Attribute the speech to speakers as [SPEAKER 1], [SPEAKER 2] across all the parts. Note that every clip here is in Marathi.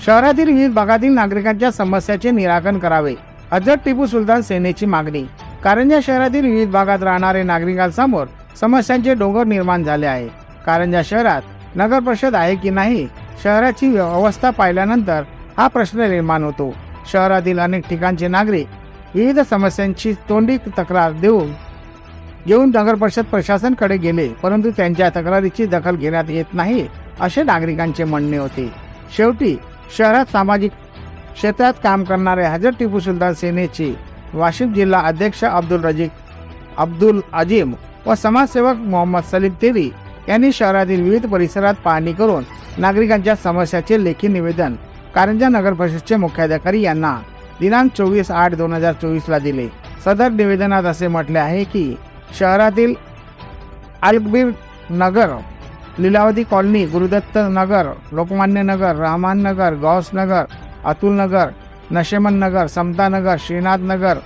[SPEAKER 1] शहरातील विविध भागातील नागरिकांच्या समस्याचे निराकरण करावे, हजरत टिपू सुलतान सेनेची मागणी। कारंजा शहरातील विविध भागात राहणारे नागरिकांसमोर समस्यांचे डोंगर निर्माण झाले आहे। कारंजा शहरात नगर परिषद आहे की नाही, शहराची अवस्था पाहिल्यानंतर हा प्रश्न निर्माण होतो। शहरातील अनेक ठिकाणचे नागरिक विविध समस्यांची तोंडी तक्रार घेऊन नगर परिषद प्रशासनाकडे गेले, परंतु त्यांच्या तक्रारीची दखल घेण्यात येत नाही असे नागरिकांचे म्हणणे होते। शेवटी शहरात सामाजिक क्षेत्रात काम करणारे हजरत टिपू सुलतान सेनेचे वाशिम जिल्हा अध्यक्ष अब्दुल अजीम व समाजसेवक मोहम्मद सलीम तेली यांनी शहरातील विविध परिसरात पाहणी करून नागरिकांच्या समस्याचे लेखी निवेदन कारंजा नगर परिषदेचे मुख्याधिकारी यांना दिनांक 24/8/2024 ला दिले। सदर निवेदनात असे म्हटले आहे की शहरातील अलकबीर नगर, लीलावती कॉलनी, गुरुदत्त नगर, लोकमान्य नगर, रहमान नगर, गौस नगर, अतुल नगर, नशेमन नगर, समता नगर, श्रीनाथ नगर,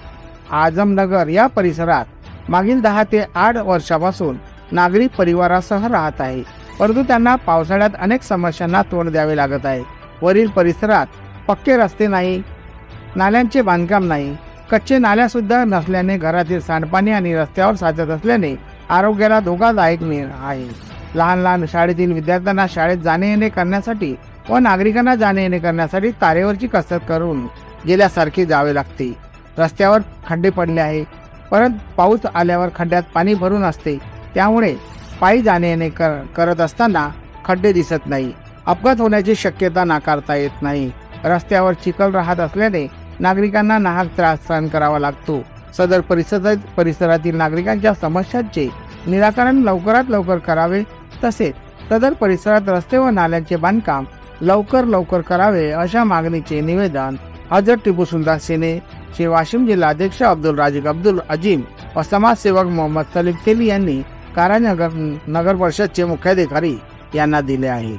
[SPEAKER 1] आजम नगर या परिसरात मागील 10 ते 8 वर्षापासून नागरिक परिवारासह राहत आहे, परंतु त्यांना पावसाळ्यात अनेक समस्यांना तोंड द्यावे लागत आहे। वरील परिसरात पक्के रस्ते नाही, नाल्यांचे बांधकाम नाही, कच्चे नाल्या सुद्धा नसल्याने घरातील सांडपाणी आणि रस्त्यावर साचत असल्याने आरोग्याला धोकादायक आहे। लहान शाळेतील विद्यार्थ्यांना शाळेत जाणे येणे करण्यासाठी व नागरिकांना जाणे येणे करण्यासाठी तारेवरची कसरत करून गेल्यासारखे जावे लागते। रस्त्यावर खड्डे पडले आहे, परंतु पाऊस आल्यावर खड्ड्यात पाणी भरून असते, त्यामुळे पायी जाणे येणे करत असताना खड्डे दिसत नाही। अपघात होण्याची शक्यता नाकारता येत नाही। रस्त्यावर चिखल राहत असल्याने नागरिकांना नाहक त्रास सहन करावा लागतो। सदर परिसरातील नागरिकांच्या समस्यांचे निराकरण लवकरात लवकर करावे, तसेच सदर परिसरात रस्ते व नाल्यांचे बांधकाम लवकर करावे अशा मागणीचे निवेदन हजरत टिपू सुलतान सेनेचे वाशिम जिल्हा अध्यक्ष अब्दुल अजीम व समाजसेवक मोहम्मद सलीम तेली यांनी कारंजा नगर परिषदचे मुख्याधिकारी यांना दिले आहे।